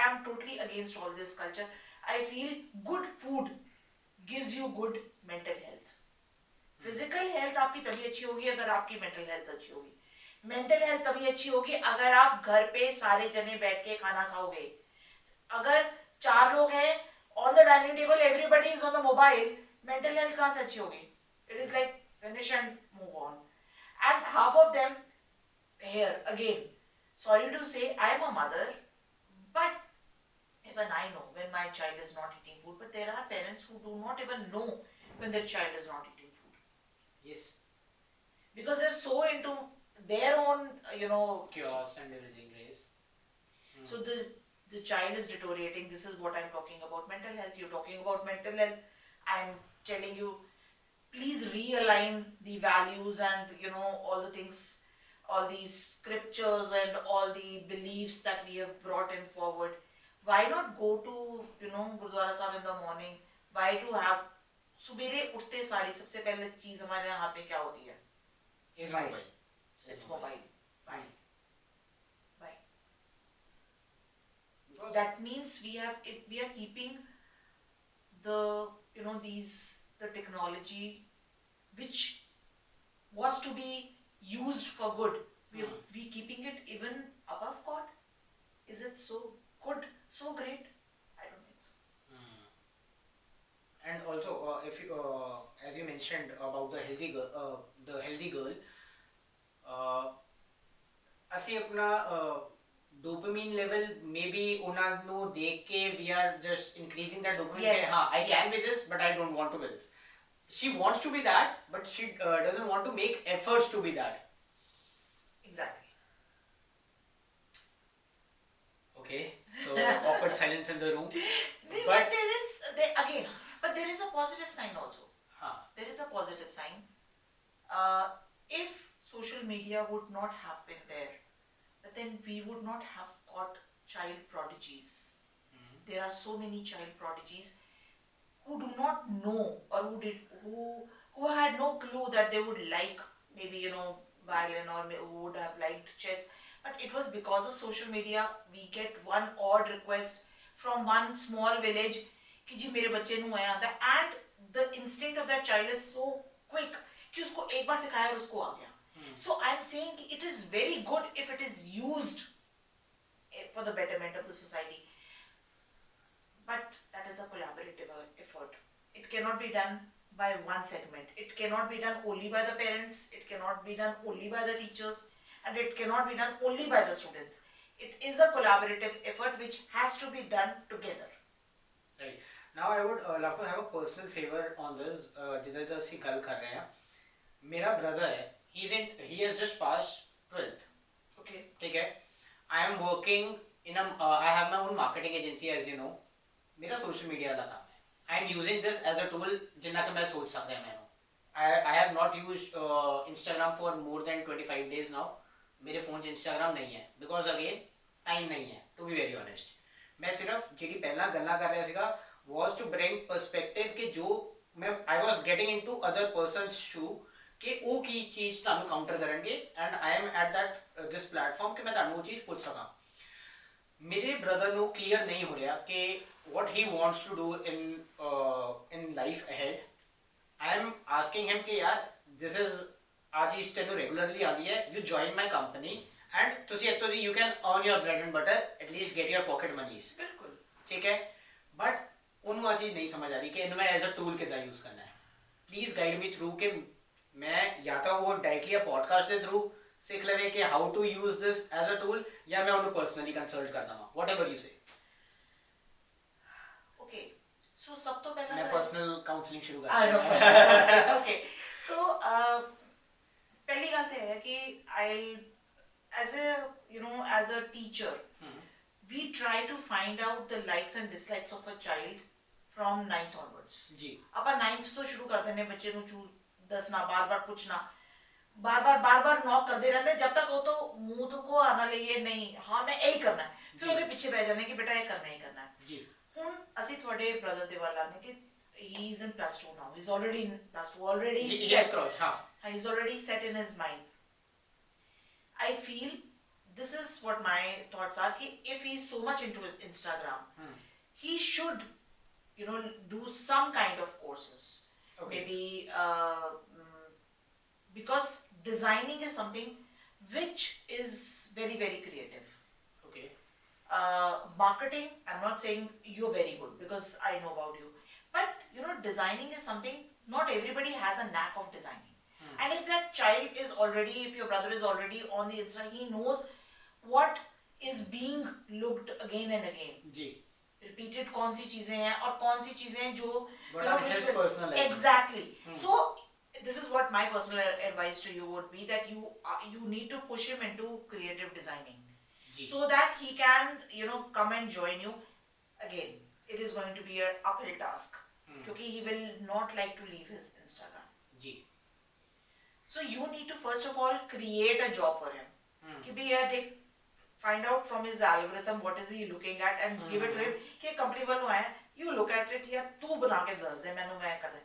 am totally against all this culture. I feel good food gives you good mental health. Physical health आपकी तभी अच्छी होगी अगर आपकी mental health अच्छी होगी. Mental health तभी अच्छी होगी अगर आप घर पे सारे जने बैठ के खाना खाओगे. अगर 4 लोग हैं on the dining table, everybody is on the mobile, mental health कहाँ से अच्छी होगी? It is like finish and move on. And half of them, here again, sorry to say, I am a mother, but even I know when my child is not eating food, but there are parents who do not even know when their child is not eating food. Yes. Because they're so into their own, chaos and everything, race. So the child is deteriorating. This is what I'm talking about. Mental health, you're talking about mental health. I'm telling you, please realign the values and all the things, all these scriptures and all the beliefs that we have brought in forward. Why not go to Gurdwara Sahib in the morning? Why to have सुबेरे उठते सारी सबसे पहले चीज हमारे हाथ में क्या होती है? Is mobile. It's mobile. Why? Why? Because That means we are keeping the the technology which was to be used for good. We keeping it even above God. Is it so good, so great? I don't think so. and also if you as you mentioned about the healthy girl, ਅਸੀਂ ਆਪਣਾ dopamine level maybe ਉਹਨਾਂ ਨੂੰ ਦੇਖ ਕੇ we are just increasing that dopamine Yes, कि हाँ I can yes. be this but I don't want to be this. She wants to be that but she doesn't want to make efforts to be that. Exactly. Okay, so awkward silence in the room. But there is a positive sign also. हाँ There is a positive sign. If social media would not have been there, but then we would not have got child prodigies. There are so many child prodigies who do not know, or who had no clue that they would like maybe violin, or who would have liked chess. But it was because of social media we get one odd request from one small village कि जी मेरे बच्चे नु है आता, and the instinct of that child is so quick कि उसको एक बार सिखाया और उसको आ गया. So I'm saying it is very good if it is used for the betterment of the society. But that is a collaborative effort. It cannot be done by one segment. It cannot be done only by the parents. It cannot be done only by the teachers. And it cannot be done only by the students. It is a collaborative effort which has to be done together. right. Now I would love to have a personal favor on this. जिधर ਅਸੀਂ ਗੱਲ ਕਰ ਰਹੇ ਹਾਂ, मेरा brother है, he has just passed 12th. Okay. ठीक है. I am working in I have my own marketing agency, as you know. मेरा social media का काम है. I am using this as a tool जिन्ना कि मैं सोच सकता है मैंने. I have not used Instagram for more than 25 days now. मेरे फोन 'ਚ Instagram नहीं है because again time नहीं है, to be very honest. मैं सिर्फ ਜਿਹੜੀ ਪਹਿਲਾਂ ਗੱਲਾਂ ਕਰ ਰਿਹਾ ਸੀਗਾ was to bring perspective कि जो मैं I was getting into other person's shoe कि ਉਹ ਕੀ ਚੀਜ਼ ਤੁਹਾਨੂੰ ਕਾਊਂਟਰ ਕਰਨਗੇ and I am at that this platform ਕਿ ਮੈਂ ਤੁਹਾਨੂੰ ਉਹ ਚੀਜ਼ ਪੁੱਛ ਸਕਾਂ. ਮੇਰੇ ਬ੍ਰਦਰ ਨੂੰ ਕਲੀਅਰ ਨਹੀਂ ਹੋ ਰਿਹਾ ਕਿ what he wants to do in life ahead. I am asking him कि यार this is ਆ ਚੀਜ਼ ਤੈਨੂੰ ਰੈਗੂਲਰਲੀ ਆਉਂਦੀ ਹੈ, you join my company and ਤੁਸੀਂ ਇੱਥੋਂ ਦੀ you can earn your bread and butter, at least get your pocket monies. बिल्कुल. ठीक है, बट ਉਹਨੂੰ ਆ ਚੀਜ਼ ਨਹੀਂ ਸਮਝ ਆ ਰਹੀ ਕਿ ਇਹਨੂੰ ਮੈਂ ਐਜ਼ ਅ ਟੂਲ ਕਿੱਦਾਂ ਯੂਜ਼ ਕਰਨਾ ਹੈ. ਪਲੀਜ਼ ਗਾਈਡ ਮੀ ਥਰੂ ਕਿ ਮੈਂ ਜਾਂ ਤਾਂ ਉਹ ਡਾਇਰੈਕਟਲੀ ਆ ਪੋਡਕਾਸਟ ਦੇ ਥਰੂ ਸਿੱਖ ਲਵੇ ਕਿ how to use this as a tool, ਜਾਂ ਮੈਂ ਉਹਨੂੰ ਪਰਸਨਲੀ ਕੰਸਲਟ ਕਰਦਾ ਵਾਂ, whatever you say. Okay. So ਸਭ ਤੋਂ ਪਹਿਲਾਂ ਮੈਂ ਪਰਸਨਲ ਕਾਉਂਸਲਿੰਗ ਸ਼ੁਰੂ I know. ਕਰਦਾ. Okay. So ਪਹਿਲੀ ਗੱਲ ਤਾਂ ਹੈ ਕਿ as a teacher, we try to find out the likes and dislikes of a child from 9th onwards. ਜੀ ਆਪਾਂ 9th ਤੋਂ ਸ਼ੁਰੂ ਕਰ ਦਿੰਦੇ ਬੱਚੇ ਨੂੰ ਦੱਸਣਾ, ਬਾਰ-ਬਾਰ ਪੁੱਛਣਾ, ਬਾਰ-ਬਾਰ ਨੌਕ ਕਰਦੇ ਰਹਿੰਦੇ ਜਦ ਤੱਕ ਉਹ ਤੋਂ ਮੂੰਹ ਤੋਂ ਕੋ ਆਣਾ ਲਈਏ ਨਹੀਂ ਹਾਂ ਮੈਂ ਇਹੀ ਕਰਨਾ ਹੈ, ਫਿਰ ਉਹਦੇ ਪਿੱਛੇ ਪੈ ਜਾਂਦੇ ਕਿ ਬੇਟਾ ਇਹ ਕਰਨਾ ਹੀ ਕਰਨਾ ਹੈ. ਜੀ ਹੁਣ ਅਸੀਂ ਤੁਹਾਡੇ ਬ੍ਰਦਰ ਦੇ ਵੱਲ ਆਨੇ ਕਿ he is in plus 2 now. He's already in plus 2, already he set. has crossed. हाँ He's already set in his mind. I feel this is what my thoughts are, कि if he's so much into Instagram, he should do some kind of courses. Okay. Maybe because designing is something which is very, very creative. okay Marketing, I'm not saying you're very good because I know about you, but designing is something not everybody has a knack of designing. And if that child is already, if your brother is already on the inside, he knows what is being looked again and again. Ji Repeated कौन सी चीजें हैं और कौन सी चीजें हैं जो What are his personal life? exactly. So this is what my personal advice to you would be, that you need to push him into creative designing. Ji. so that he can come and join you. Again, it is going to be an uphill task because he will not like to leave his Instagram. Ji. So you need to first of all create a job for him. कि भैया देख, find out from his algorithm what is he looking at and give it to him कि company वालों आए, you look at it या तू बना के दस दे, मैंने मैं कर दे.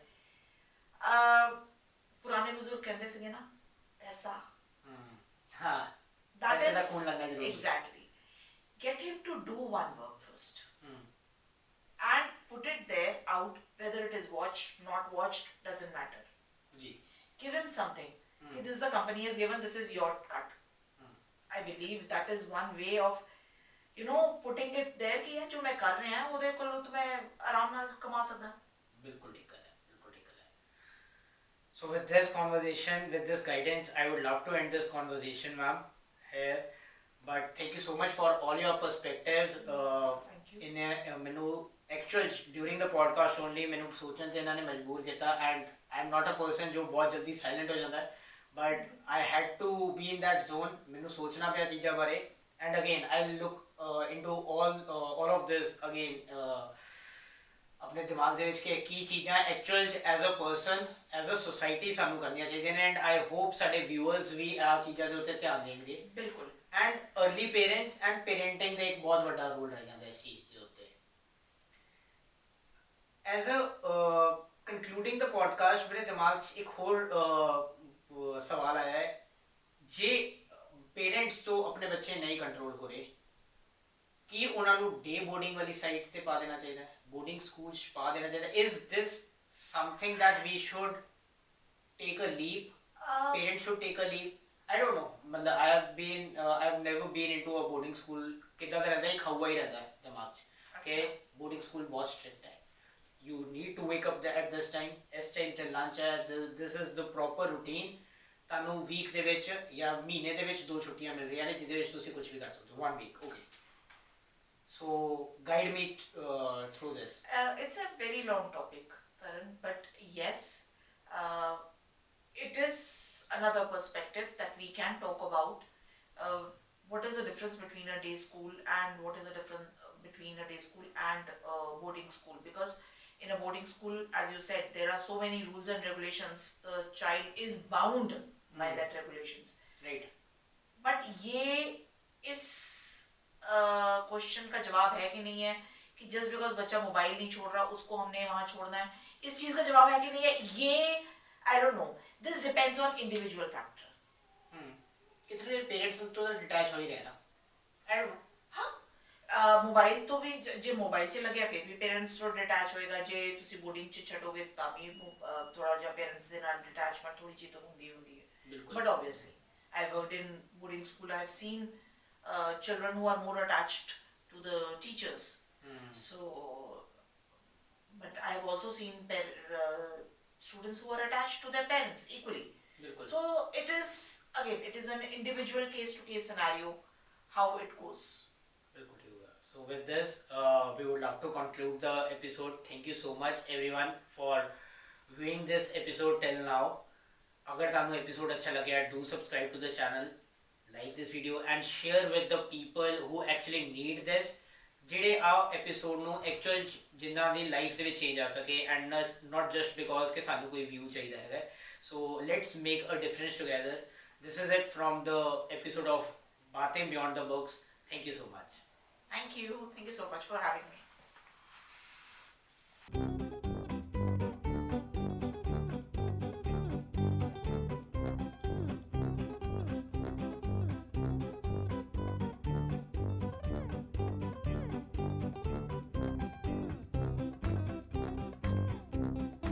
पुराने बुजुर्ग कहते थे ना, पैसा. हाँ. That पैसे is का खून लगना जरूरी है. exactly. Get him to do one work first. And put it there out, whether it is watched, not watched, doesn't matter. Ji. Give him something. This is the company has given, this is your cut. I believe that is one way of, putting it there कि यार जो मैं कर रहे हैं वो देखो लो तो मैं आराम नाल कमा सकता. बिल्कुल ठीक है, बिल्कुल ठीक है. So with this conversation, with this guidance, I would love to end this conversation, ma'am, here. But thank you so much for all your perspectives. Thank you. मैंने actual during the podcast only मैंने सोचने से इन्होंने मजबूर किया and I'm not a person जो बहुत जल्दी silent हो जाता है, but I had to be in that zone. मैंने सोचना पिया चीज़ों बारे, and again I'll look into all of this again. अपने दिमाग ਦੇ ਵਿੱਚ ਕਿ ਕੀ ਚੀਜ਼ਾਂ actual as a person as a society ਸਾਨੂੰ ਕਰਨੀਆਂ ਚਾਹੀਦੀਆਂ ਨੇ, ਐਂਡ ਆਈ ਹੋਪ ਸਾਡੇ ਵਿਊਅਰਸ ਵੀ ਆ ਚੀਜ਼ਾਂ ਦੇ ਉੱਤੇ ਧਿਆਨ ਦੇਣਗੇ. ਬਿਲਕੁਲ. And early parents and parenting ਦਾ ਇੱਕ ਬਹੁਤ ਵੱਡਾ ਰੋਲ ਰਹਿ ਜਾਂਦਾ ਇਸ ਚੀਜ਼ ਦੇ ਉੱਤੇ. ਐਜ਼ ਅ ਕੰਕਲੂਡਿੰਗ ਦ ਪੋਡਕਾਸਟ ਮੇਰੇ ਦਿਮਾਗ 'ਚ ਇੱਕ ਹੋਰ ਸਵਾਲ ਆਇਆ ਹੈ. ਜੇ ਪੇਰੈਂਟਸ ਤੋਂ ਆਪਣੇ ਬੱਚੇ ਨਹੀਂ ਕੰਟਰੋਲ ਹੋ ਰਹੇ, ਕੀ ਉਹਨਾਂ ਨੂੰ ਡੇ ਬੋਰਡਿੰਗ ਵਾਲੀ ਸਾਈਟ ਤੇ ਪਾ ਦੇਣਾ ਚਾਹੀਦਾ ਹੈ, boarding schools पा देना चाहिए? Is this something that we should take a leap? Parents should take a leap. I don't know. मतलब I have never been into a boarding school. कितना तो रहता है, एक हवा ही रहता है दिमाग में कि boarding school बहुत strict है. You need to wake up at this time. इस time ते lunch है. This is the proper routine. तानु week ਦੇ ਵਿੱਚ ਜਾਂ ਮਹੀਨੇ ਦੇ ਵਿੱਚ 2 ਛੁੱਟੀਆਂ ਮਿਲ ਰਹੀਆਂ ਨੇ ਜਿਹਦੇ ਵਿੱਚ ਤੁਸੀਂ ਕੁਝ ਵੀ ਕਰ ਸਕਦੇ ਹੋ. 1 week. Okay. So guide me through this. It's a very long topic, Tarun, but yes, it is another perspective that we can talk about. What is the difference between a day school and what is the difference between a day school and a boarding school? Because in a boarding school, as you said, there are so many rules and regulations. The child is bound by that regulations. Right. But ये इस question का जवाब है कि नहीं है कि just because बच्चा मोबाइल नहीं छोड़ रहा उसको हमने वहां छोड़ना है, इस चीज का जवाब है कि नहीं है, ये I don't know. This depends on individual factor. कितने पेरेंट्स तो डिटैच हो ही रहे ना. I don't know. हाँ, मोबाइल तो भी जे मोबाइल च लगे फिर भी पेरेंट्स तो डिटैच होएगा, जे ਤੁਸੀਂ ਬੋਰਡਿੰਗ ਚ ਛੱਡੋਗੇ ਤਾਂ ਵੀ ਥੋੜਾ ਜਿਹਾ ਪੇਰੈਂਟਸ ਦੇ ਨਾਲ ਡਿਟੈਚਮੈਂਟ ਥੋੜੀ ਜਿਹੀ ਤਾਂ ਹੁੰਦੀ ਹੈ. ਬਿਲਕੁਲ. But obviously I worked in boarding school. I have seen children who are more attached to the teachers. So, but I have also seen students who are attached to their parents equally. बिल्कुल. So it is an individual case to case scenario how it goes. बिल्कुल ठीक होगा. So with this, we would love to conclude the episode. Thank you so much everyone for viewing this episode till now. अगर ਤੁਹਾਨੂੰ episode अच्छा लगे, do subscribe to the channel, like this video and share with the people who actually need this, ਜਿਹੜੇ ਆ episode ਨੂੰ actual ਜਿਨ੍ਹਾਂ ਦੀ life ਦੇ ਵਿੱਚ change ਆ ਸਕੇ and not just because ਕਿ ਸਾਨੂੰ ਕੋਈ view ਚਾਹੀਦਾ ਹੈਗਾ. So let's make a difference together. This is it from the episode of Baatein Beyond the Books. Thank you so much. Thank you so much for having me.